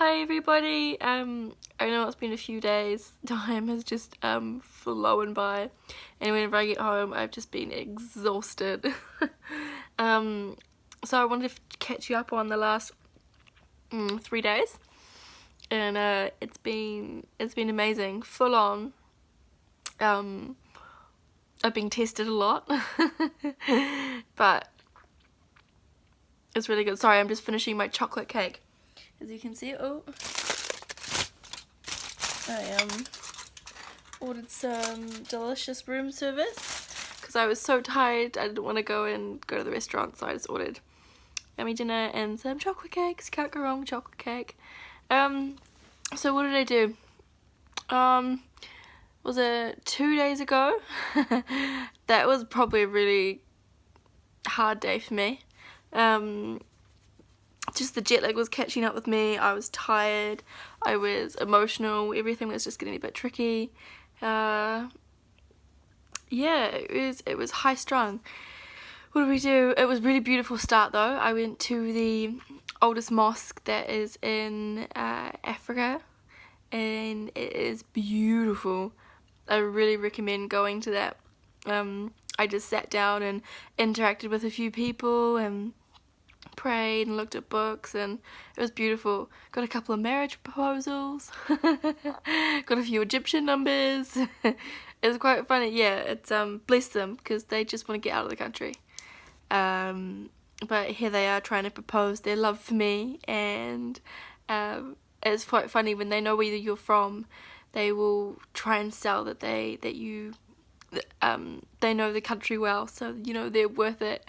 Hi everybody. I know it's been a few days. Time has just flown by, and whenever I get home, I've just been exhausted. So I wanted to catch you up on the last 3 days, and it's been amazing, full on. I've been tested a lot, but it's really good. Sorry, I'm just finishing my chocolate cake. As you can see, I ordered some delicious room service because I was so tired. I didn't want to go to the restaurant, so I just ordered yummy dinner and some chocolate cakes. Can't go wrong with chocolate cake. So what did I do? Was it 2 days ago? That was probably a really hard day for me. Just the jet lag was catching up with me. I was tired, I was emotional, everything was just getting a bit tricky. Yeah, it was high strung. What did we do? It was a really beautiful start though. I went to the oldest mosque that is in Africa, and it is beautiful. I really recommend going to that. I just sat down and interacted with a few people and prayed and looked at books, and it was beautiful. Got a couple of marriage proposals. Got a few Egyptian numbers. It was quite funny. Yeah, it's bless them, because they just want to get out of the country. But here they are trying to propose their love for me, and it's quite funny when they know where you're from. They will try and sell that they know the country well, so you know they're worth it.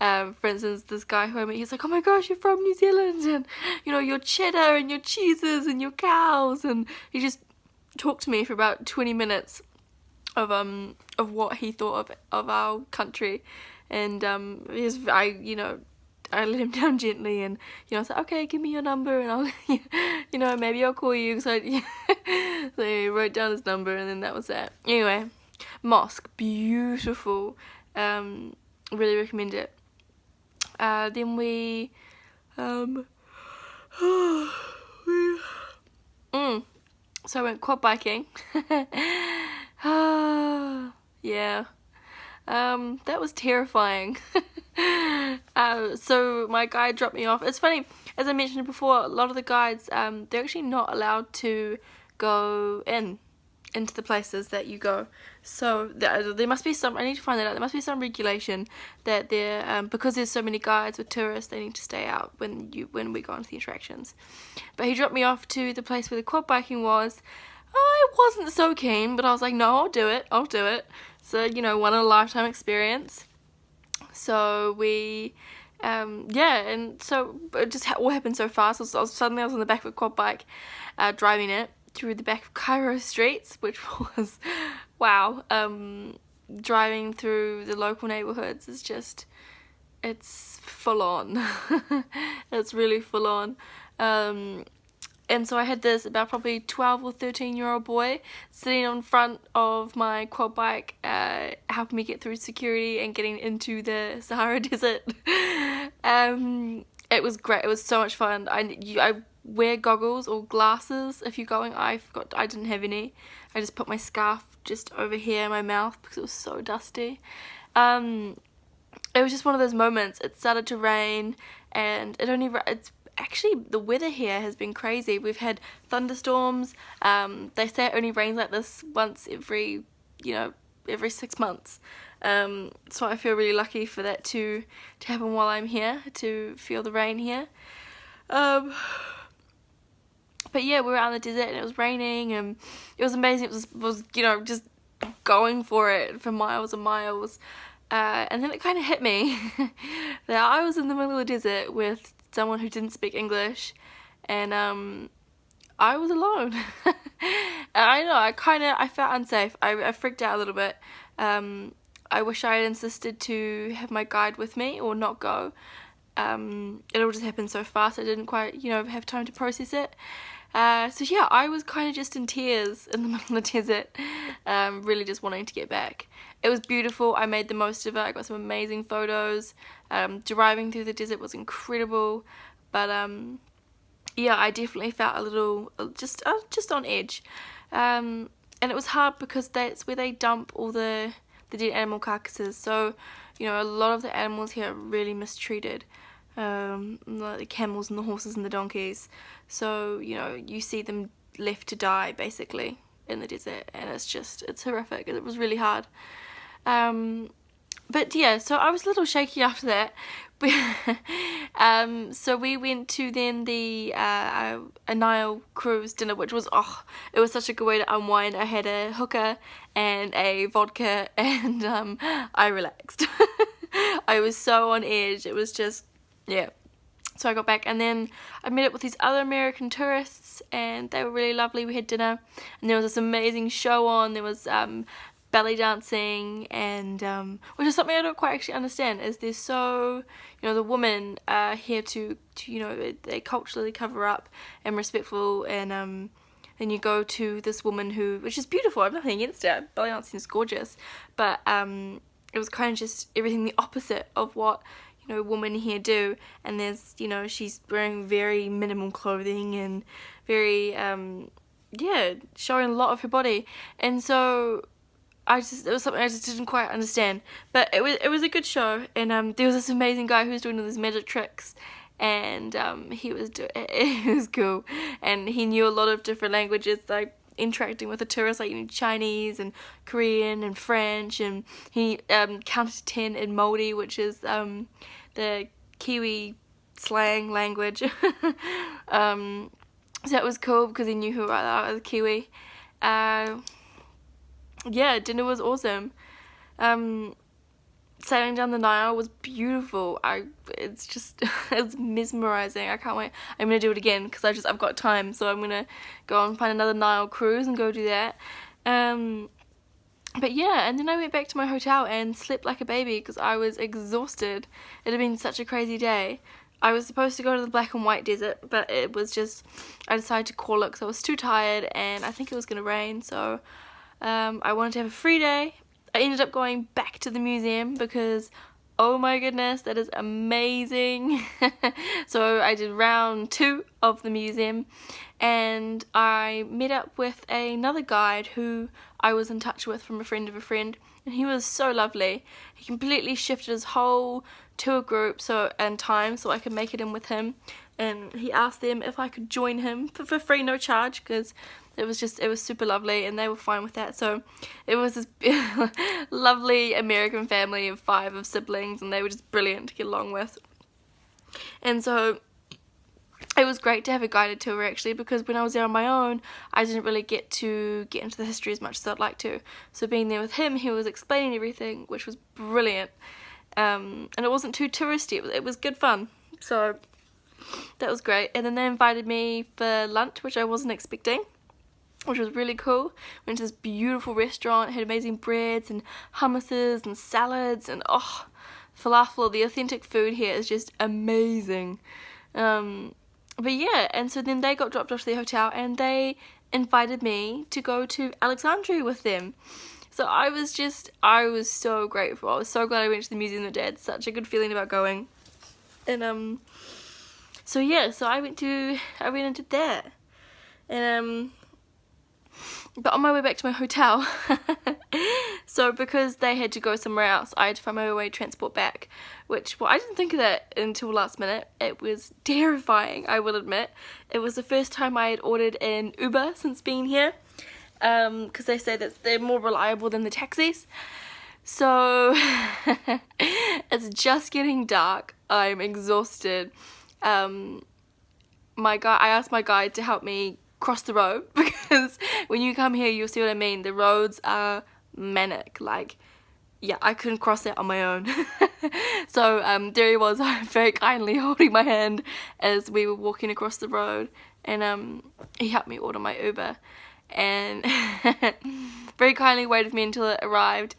For instance, this guy who I met, he's like, oh my gosh, you're from New Zealand, and you know, your cheddar and your cheeses and your cows, and he just talked to me for about 20 minutes of what he thought of our country, and I let him down gently, and I was like, okay, give me your number and I'll maybe I'll call you. So he wrote down his number, and then that was that. Anyway, mosque, beautiful. Really recommend it. Then we so I went quad biking. Yeah, that was terrifying. So my guide dropped me off. It's funny, as I mentioned before, a lot of the guides, they're actually not allowed to go into the places that you go. So there must be some, I need to find that out, there must be some regulation that they're, because there's so many guides with tourists, they need to stay out when we go into the attractions. But he dropped me off to the place where the quad biking was. I wasn't so keen, but I was like, no, I'll do it. So, one in a lifetime experience. So we, and so it just all happened so fast. Suddenly I was on the back of a quad bike, driving it through the back of Cairo streets, which was, wow. Driving through the local neighborhoods is just, it's full on. It's really full on. And so I had this about probably 12 or 13-year-old boy sitting on front of my quad bike, helping me get through security and getting into the Sahara Desert. It was great. It was so much fun. I wear goggles or glasses if you're going. I didn't have any. I just put my scarf just over here in my mouth because it was so dusty. It was just one of those moments. It started to rain, and it's actually, the weather here has been crazy. We've had thunderstorms. They say it only rains like this once every 6 months. So I feel really lucky for that to happen while I'm here, to feel the rain here. But yeah, we were out in the desert and it was raining, and it was amazing. It was just going for it for miles and miles. And then it kind of hit me that I was in the middle of the desert with someone who didn't speak English, and I was alone. And I know, I felt unsafe. I freaked out a little bit. I wish I had insisted to have my guide with me or not go. It all just happened so fast, I didn't quite have time to process it. So yeah, I was kind of just in tears in the middle of the desert, really just wanting to get back. It was beautiful. I made the most of it. I got some amazing photos. Driving through the desert was incredible, but yeah, I definitely felt a little just on edge, and it was hard because that's where they dump all the dead animal carcasses. So, you know, a lot of the animals here are really mistreated, like the camels and the horses and the donkeys. So, you know, you see them left to die basically in the desert, and it's horrific. It was really hard. But yeah, so I was a little shaky after that. So we went to then the a Nile cruise dinner, which was, it was such a good way to unwind. I had a hookah and a vodka, and I relaxed. I was so on edge. It was just, yeah. So I got back, and then I met up with these other American tourists, and they were really lovely. We had dinner, and there was this amazing show on. There was belly dancing, and which is something I don't quite actually understand, is they're so, you know, the women are here to you know, they culturally cover up and respectful, and then you go to this woman which is beautiful, I have nothing against it, belly dancing is gorgeous, but it was kind of just everything the opposite of what, you know, women here do. And there's, you know, she's wearing very minimal clothing and very yeah, showing a lot of her body, and so it was something I just didn't quite understand. But it was a good show, and there was this amazing guy who was doing all these magic tricks, and it was cool, and he knew a lot of different languages, like interacting with the tourists, like, you know, Chinese and Korean and French, and he counted to 10 in Māori, which is the Kiwi slang language. So that was cool because he knew who I was, Kiwi. Yeah, dinner was awesome. Sailing down the Nile was beautiful. It's mesmerizing. I can't wait. I'm gonna do it again because I've got time, so I'm gonna go and find another Nile cruise and go do that. But yeah, and then I went back to my hotel and slept like a baby because I was exhausted. It had been such a crazy day. I was supposed to go to the Black and White Desert, but it was just, I decided to call it because I was too tired, and I think it was gonna rain, so I wanted to have a free day. I ended up going back to the museum because, oh my goodness, that is amazing. So I did round 2 of the museum, and I met up with another guide who I was in touch with from a friend of a friend, and he was so lovely. He completely shifted his whole tour group and time so I could make it in with him, and he asked them if I could join him for free, no charge, because it was super lovely, and they were fine with that. So it was this lovely American family of 5 of siblings, and they were just brilliant to get along with. And so it was great to have a guided tour, actually, because when I was there on my own, I didn't really get into the history as much as I'd like to. So being there with him, he was explaining everything, which was brilliant. And it wasn't too touristy, it was good fun. So that was great. And then they invited me for lunch, which I wasn't expecting, which was really cool. Went to this beautiful restaurant, had amazing breads and hummuses and salads, and falafel. The authentic food here is just amazing. But yeah, and so then they got dropped off to the hotel, and they invited me to go to Alexandria with them. So I was so grateful. I was so glad I went to the museum that day. I had such a good feeling about going. And so yeah, so I went into that. And but on my way back to my hotel, so because they had to go somewhere else, I had to find my way transport back, which, well, I didn't think of that until last minute. It was terrifying, I will admit. It was the first time I had ordered an Uber since being here, because they say that they're more reliable than the taxis. So it's just getting dark. I'm exhausted. I asked my guide to help me cross the road, because when you come here, you'll see what I mean. The roads are manic. Like, yeah, I couldn't cross it on my own. So there he was, very kindly holding my hand as we were walking across the road, and he helped me order my Uber, and very kindly waited for me until it arrived.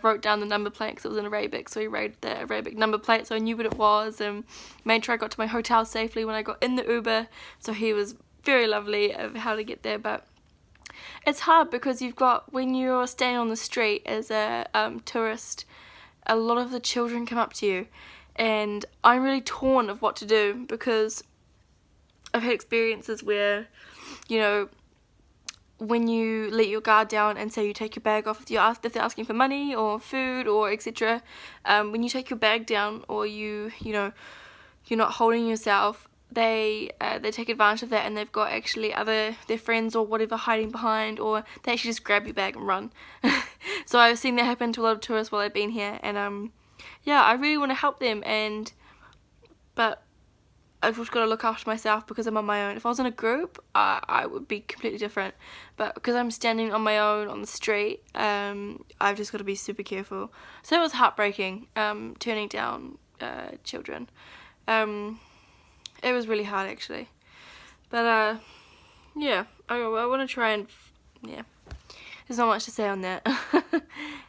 Wrote down the number plate because it was in Arabic, so he wrote the Arabic number plate so I knew what it was, and made sure I got to my hotel safely when I got in the Uber. So he was very lovely of how to get there. But it's hard because when you're staying on the street as a tourist, a lot of the children come up to you, and I'm really torn of what to do, because I've had experiences where, you know, when you let your guard down and say you take your bag off, if they're asking for money or food or etc., when you take your bag down, or you know, you're not holding yourself, they take advantage of that, and they've got actually their friends or whatever hiding behind, or they actually just grab your bag and run. So I've seen that happen to a lot of tourists while I've been here, and yeah, I really want to help them, but I've just got to look after myself because I'm on my own. If I was in a group, I would be completely different, but because I'm standing on my own on the street, I've just got to be super careful. So it was heartbreaking, turning down children. It was really hard actually, but yeah, I want to try and, yeah, there's not much to say on that.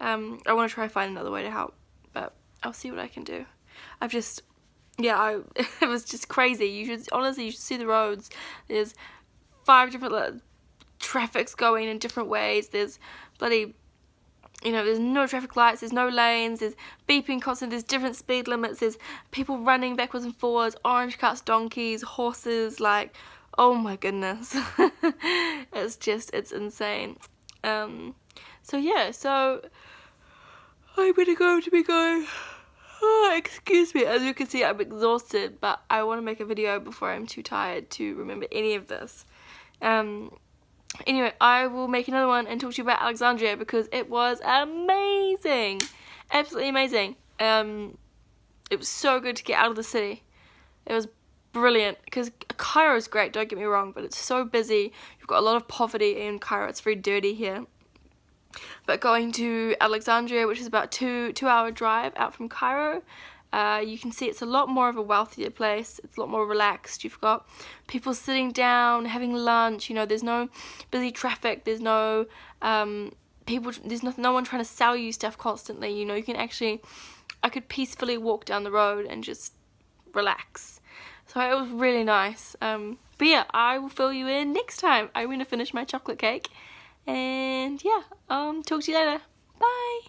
I want to try and find another way to help, but I'll see what I can do. It was just crazy. You should see the roads. There's 5 different traffics going in different ways. There's bloody, you know, there's no traffic lights, there's no lanes, there's beeping constantly, there's different speed limits, there's people running backwards and forwards, orange carts, donkeys, horses, like, oh my goodness. It's insane. So yeah, so I'm gonna go to be going. Oh, excuse me, as you can see I'm exhausted, but I want to make a video before I'm too tired to remember any of this. Anyway, I will make another one and talk to you about Alexandria because it was amazing. Absolutely amazing. It was so good to get out of the city. It was brilliant, because Cairo is great, don't get me wrong, but it's so busy. You've got a lot of poverty in Cairo. It's very dirty here. But going to Alexandria, which is about two-hour drive out from Cairo, you can see it's a lot more of a wealthier place. It's a lot more relaxed. You've got people sitting down, having lunch. You know, there's no busy traffic. There's no no one trying to sell you stuff constantly. You know, you can actually, I could peacefully walk down the road and just relax. So it was really nice. But yeah, I will fill you in next time. I'm going to finish my chocolate cake. And yeah, talk to you later. Bye.